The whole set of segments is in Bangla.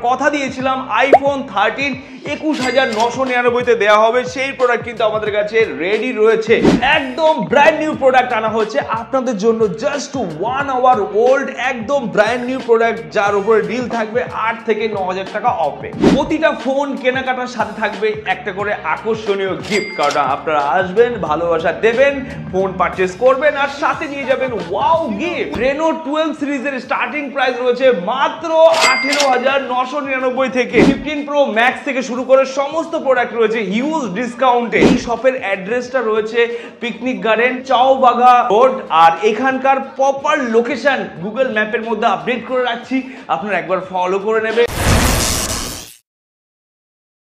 কথা দিয়েছিলাম আইফোন 13 21,999 দেওয়া হবে, সেই প্রোডাক্ট কিন্তু আমাদের কাছে রেডি রয়েছে। একদম ব্র্যান্ড নিউ প্রোডাক্ট আনা হচ্ছে আপনাদের জন্য, জাস্ট 1 আওয়ার ওল্ড, একদম ব্র্যান্ড নিউ প্রোডাক্ট, যার উপরে ডিল থাকবে 8 থেকে 9,000 টাকা অফে। প্রতিটা ফোন কেনাকাটার সাথে থাকবে একটা করে আকর্ষণীয় গিফট কার্ড। আপনারা আসবেন, ভালোবাসা দেবেন, ফোন পারচেস করবেন আর সাথে নিয়ে যাবেন ওয়াও গিফট। রেনো 12 সিরিজের স্টার্টিং প্রাইস রয়েছে মাত্র 18,999 থেকে। 15 প্রো ম্যাক্স থেকে শুরু করে সমস্ত প্রোডাক্ট রয়েছে হিউজ ডিসকাউন্টে। এই শপের অ্যাড্রেসটা রয়েছে পিকনিক গার্ডেন, চাওবাগা রোড। আর এখানকার প্রপার লোকেশন গুগল ম্যাপের মধ্যে আপডেট করে রাখছি, আপনারা একবার ফলো করে নেবেন।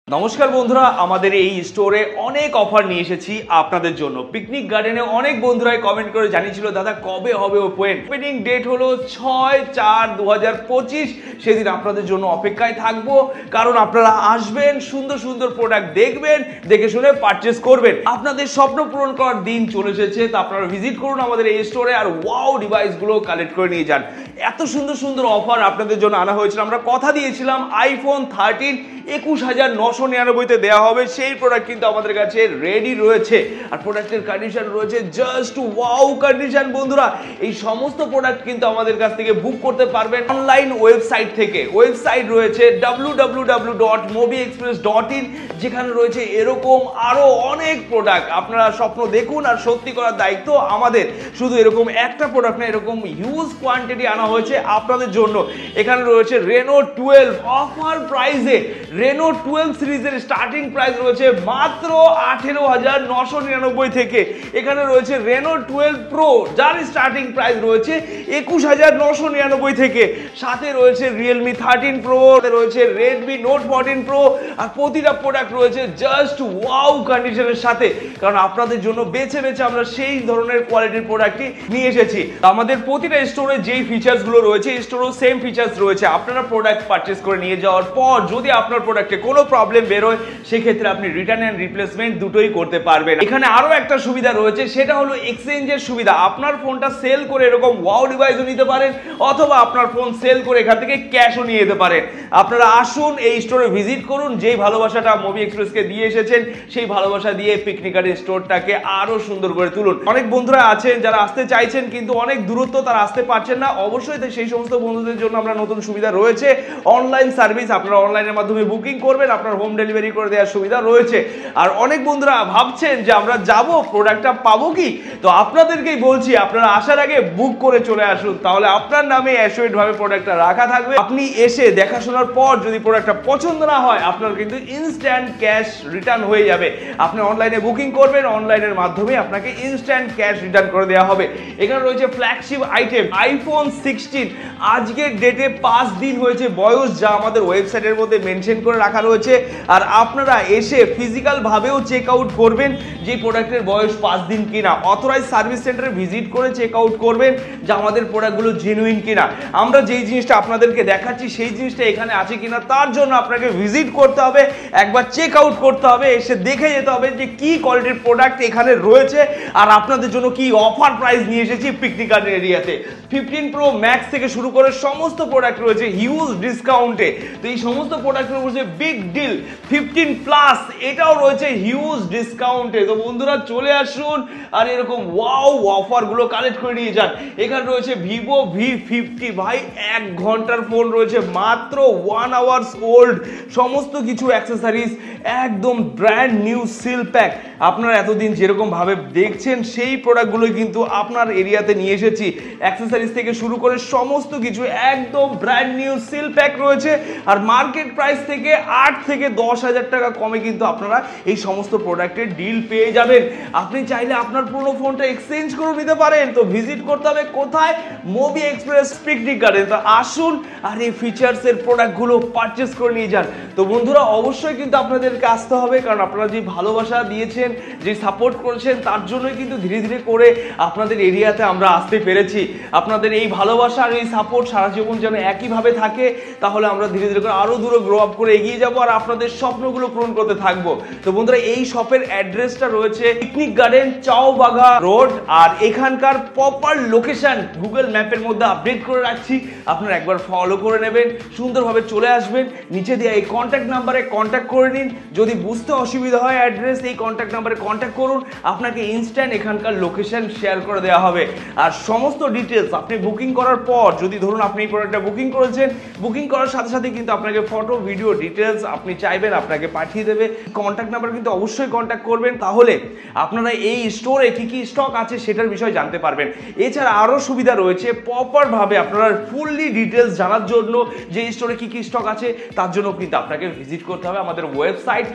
নমস্কার বন্ধুরা, আমাদের এই স্টোরে অনেক অফার নিয়ে এসেছি আপনাদের জন্য। পিকনিক গার্ডেনে অনেক বন্ধুরাই কমেন্ট করে জানিয়েছিল দাদা কবে হবে ওপেন। ওপেনিং ডেট হলো 6/4/2025। সেদিন আপনাদের জন্য অপেক্ষায় থাকবো, কারণ আপনারা আসবেন, সুন্দর সুন্দর প্রোডাক্ট দেখবেন, দেখে শুনে পারচেস করবেন। আপনাদের স্বপ্ন পূরণ করার দিন চলে এসেছে, তো আপনারা ভিজিট করুন আমাদের এই স্টোরে আর ওয়াও ডিভাইসগুলো কালেক্ট করে নিয়ে যান। এত সুন্দর সুন্দর অফার আপনাদের জন্য আনা হয়েছিল। আমরা কথা দিয়েছিলাম আইফোন 13 21,999 দেওয়া হবে, সেই প্রোডাক্ট কিন্তু আমাদের কাছে রেডি রয়েছে। আর প্রোডাক্টের কন্ডিশন রয়েছে জাস্ট ওয়াও কন্ডিশন। বন্ধুরা, এই সমস্ত প্রোডাক্ট কিন্তু আমাদের কাছ থেকে বুক করতে পারবেন অনলাইন ওয়েবসাইট থেকে। ওয়েবসাইট রয়েছে www.mobiexpress.in, যেখানে রয়েছে এরকম আরো অনেক প্রোডাক্ট। আপনারা স্বপ্ন দেখুন আর সত্যি করার দায়িত্ব আমাদের। শুধু এরকম একটা প্রোডাক্ট না, এরকম হিউজ কোয়ান্টিটি আনা হয়েছে আপনাদের জন্য। এখানে রয়েছে রেনো 12 অফার প্রাইসে। রেনো 12 সিরিজের স্টার্টিং প্রাইস রয়েছে মাত্র 18,999 থেকে। এখানে রয়েছে রেনো 12 প্রো, যার স্টার্টিং প্রাইস রয়েছে 21,999 থেকে। সাথে রয়েছে রিয়েলমি 13 প্রো, রয়েছে রেডমি নোট 14 প্রো। আর প্রতিটা প্রোডাক্ট রয়েছে জাস্ট ওয়াও কন্ডিশনের সাথে, কারণ আপনাদের জন্য বেছে বেছে আমরা সেই ধরনের কোয়ালিটির প্রোডাক্টই নিয়ে এসেছি। আমাদের প্রতিটা স্টোরে যেই ফিচার্স গুলো রয়েছে, স্টোরেও সেম ফিচার্স রয়েছে। আপনারা প্রোডাক্ট পারচেস করে নিয়ে যাওয়ার পর যদি আপনার প্রোডাক্টে কোনো প্রবলেম বেরোয়, সেক্ষেত্রে আপনি রিটার্ন এন্ড রিপ্লেসমেন্ট দুটোই করতে পারবেন। এখানে আরো একটা সুবিধা রয়েছে, সেটা হলো এক্সচেঞ্জের সুবিধা। আপনার ফোনটা সেল করে এরকম ওয়াও ডিভাইসও নিতে পারেন, অথবা আপনার ফোন সেল করে এখান থেকে ক্যাশও নিয়ে যেতে পারেন। আপনারা আসুন, এই স্টোরে ভিজিট করুন। যেই ভালোবাসাটা মোবি এক্সপ্রেসকে দিয়ে এসেছেন, সেই ভালোবাসা দিয়ে পিকনিক গার্ডেন স্টোরটাকে আরো সুন্দর করে তুলুন। অনেক বন্ধুরা আছেন যারা আসতে চাইছেন, কিন্তু অনেক দূরত্ব, তারা আসতে পারছেন না। অবশ্যই সেই সমস্ত বন্ধুদের জন্য আমরা নতুন সুবিধা রয়েছে অনলাইন সার্ভিস। আপনারা অনলাইনের মাধ্যমে বুকিং করবেন, আপনার হোম ডেলিভারি করে দেওয়ার সুবিধা রয়েছে। আর অনেক বন্ধুরা ভাবছেন যে আমরা যাব, প্রোডাক্টটা পাবো কি, তো আপনাদেরকেই বলছি আপনারা আসার আগে বুক করে চলে আসুন, তাহলে আপনার নামে অ্যাসুরেড ভাবে প্রোডাক্টটা রাখা থাকবে। আপনি এসে দেখাশোনার পর যদি প্রোডাক্টটা পছন্দ না হয়, আপনার কিন্তু ইনস্ট্যান্ট ক্যাশ রিটার্ন হয়ে যাবে। আপনি অনলাইনে বুকিং করবেন, অনলাইনের মাধ্যমে আপনাকে ইনস্ট্যান্ট ক্যাশ রিটার্ন করে দেওয়া হবে। এখানে রয়েছে ফ্ল্যাগশিপ আইটেম আইফোন 16। আজকের ডেটে 5 দিন হয়েছে বয়স, যা আমাদের ওয়েবসাইটের মধ্যে মেনশন করে রাখা রয়েছে। আর আপনারা এসে ফিজিক্যাল ভাবেও চেক আউট করবেন যে প্রোডাক্টের বয়স 5 দিন কিনা। অথরাইজ সার্ভিস সেন্টারে ভিজিট করে চেক আউট করবেন যে আমাদের প্রোডাক্টগুলো জেনুইন কিনা। আমরা যেই জিনিসটা আপনাদেরকে দেখাচ্ছি, সেই জিনিসটা এখানে আছে কিনা, তার জন্য আপনাকে ভিজিট করতে হবে, একবার চেক আউট করতে হবে, এসে দেখে যেতে হবে যে কি কোয়ালিটির প্রোডাক্ট এখানে রয়েছে আর আপনাদের জন্য কি অফার প্রাইস নিয়ে এসেছি পিকনিক গার্ডেন এরিয়াতে। 15 প্রো ম্যাক্স থেকে শুরু করে সমস্ত প্রোডাক্ট রয়েছে হিউজ ডিসকাউন্টে। তো এই সমস্ত প্রোডাক্টের রয়েছে বিগ ডিল। 15 প্লাস এটাও রয়েছে হিউজ ডিসকাউন্টে। তো বন্ধুরা চলে আসুন আর এরকম ওয়াও অফার গুলো কালেক্ট করে নিয়ে যান। এখানে রয়েছে ভিভো V50, ভাই 1 ঘন্টার ফোন রয়েছে মাত্র 1 আওয়ার্স ওল্ড। সমস্ত কিছু অ্যাক্সেসরিজ একদম ব্র্যান্ড নিউ সিল প্যাক। আপনারা এতদিন যেরকম ভাবে দেখছেন, সেই প্রোডাক্টগুলোই কিন্তু আপনার এরিয়াতে নিয়ে এসেছি। অ্যাক্সেসরিজ থেকে শুরু করে সমস্ত কিছু একদম ব্র্যান্ড নিউ সিল প্যাক রয়েছে। আর মার্কেট প্রাইস থেকে 8 থেকে 10,000 টাকা কমে কিন্তু আপনারা এই সমস্ত প্রোডাক্টের ডিল পেয়ে যাবেন। আপনি চাইলে আপনার পুরো ফোনটা এক্সচেঞ্জ করে নিতে পারেন। তো ভিজিট করতে হবে কোথায়? Mobi express picnic garden. তো আসুন আর এই ফিচার্সের প্রোডাক্টগুলো পারচেস করে নিয়ে যান। তো বন্ধুরা অবশ্যই কিন্তু আপনাদেরকে আসতে হবে, কারণ আপনারা যে ভালোবাসা দিয়েছেন, যে সাপোর্ট করেছেন, তার জন্যই কিন্তু ধীরে ধীরে করে আপনাদের এরিয়াতে আমরা আসতে পেরেছি। আপনাদের এই ভালোবাসা ভালোবাসা আর এই সাপোর্ট সারা জীবন যেন একইভাবে থাকে, তাহলে আমরা ধীরে ধীরে করে আরো দূরে গ্রো আপ করে এগিয়ে যাবো আর আপনাদের স্বপ্নগুলো পূরণ করতে থাকবো। তো বন্ধুরা, এই শপের অ্যাড্রেসটা রয়েছে পিকনিক গার্ডেন, চাওবাগা রোড। আর এখানকার প্রপার লোকেশন গুগল ম্যাপের মধ্যে আপডেট করে রাখছি, আপনারা একবার ফলো করে নেবেন, সুন্দরভাবে চলে আসবেন। নিচে দেওয়া এই কন্ট্যাক্ট নাম্বারে কন্ট্যাক্ট করে নিন। যদি বুঝতে অসুবিধা হয় অ্যাড্রেস, এই কন্ট্যাক্ট নাম্বারে কন্ট্যাক্ট করুন, আপনাকে ইনস্ট্যান্ট এখানকার লোকেশন শেয়ার করে দেওয়া হবে। আর সমস্ত ডিটেলস আপনি বুকিং করার পর, যদি ধরুন আপনি এই প্রোডাক্টটা বুকিং করেছেন, বুকিং করার সাথে সাথে কিন্তু আপনাকে ফটো, ভিডিও, ডিটেলস আপনি চাইবেন আপনাকে পাঠিয়ে দেবে। কন্ট্যাক্ট নাম্বার কিন্তু অবশ্যই কন্ট্যাক্ট করবেন, তাহলে আপনারা এই স্টোরে কি কি স্টক আছে সেটার বিষয়ে জানতে পারবেন। এছাড়া আরও সুবিধা রয়েছে, প্রপারভাবে আপনারা ফুললি ডিটেলস জানার জন্য যে স্টোরে কি কি স্টক আছে তার জন্য কিন্তু আপনাকে ভিজিট করতে হবে আমাদের ওয়েবসাইট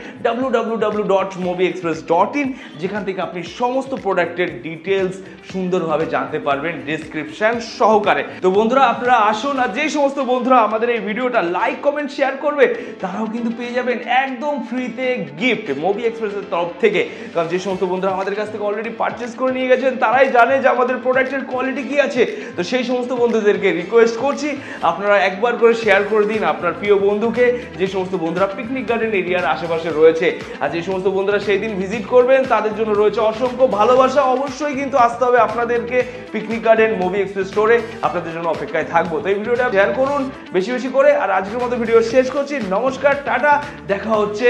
www.mobiexpress.in, যেখান থেকে আপনি সমস্ত প্রোডাক্টের ডিটেলস সুন্দরভাবে জানতে পারবেন ডেসক্রিপশন সহকারে। তো বন্ধুরা, আপনারা আসুন, আর যে সমস্ত বন্ধুরা আমাদের এই ভিডিওটা লাইক, কমেন্ট, শেয়ার করবে তারাও কিন্তু পেয়ে যাবেন একদম ফ্রিতে গিফট মোবি এক্সপ্রেসের তরফ থেকে। কারণ যে সমস্ত বন্ধুরা আমাদের কাছ থেকে অলরেডি পারচেস করে নিয়ে গেছেন তারাই জানে যে আমাদের প্রোডাক্টের কোয়ালিটি কি আছে। তো সেই সমস্ত বন্ধুদেরকে রিকোয়েস্ট করছি, আপনারা একবার করে শেয়ার করে দিন আপনার প্রিয় বন্ধুকে, যে সমস্ত বন্ধুরা পিকনিক গার্ডেন এরিয়ার আশেপাশে রয়েছে। আর যে সমস্ত বন্ধুরা সেই দিন ভিজিট করবেন তাদের জন্য রয়েছে অসংখ্য ভালোবাসা। অবশ্যই কিন্তু আসতে হবে আপনাদেরকে পিকনিক গার্ডেন মোবি এক্সপ্রেস স্টোরে, আপনাদের জন্য অপেক্ষায় থাকবো। তো এই ভিডিওটা শেয়ার করুন বেশি বেশি করে। আর আজকের মতো ভিডিও শেষ করছি, নমস্কার, টাটা, দেখা হচ্ছে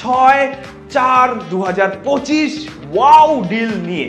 6/4/2025 ওয়াও ডিল নিয়ে।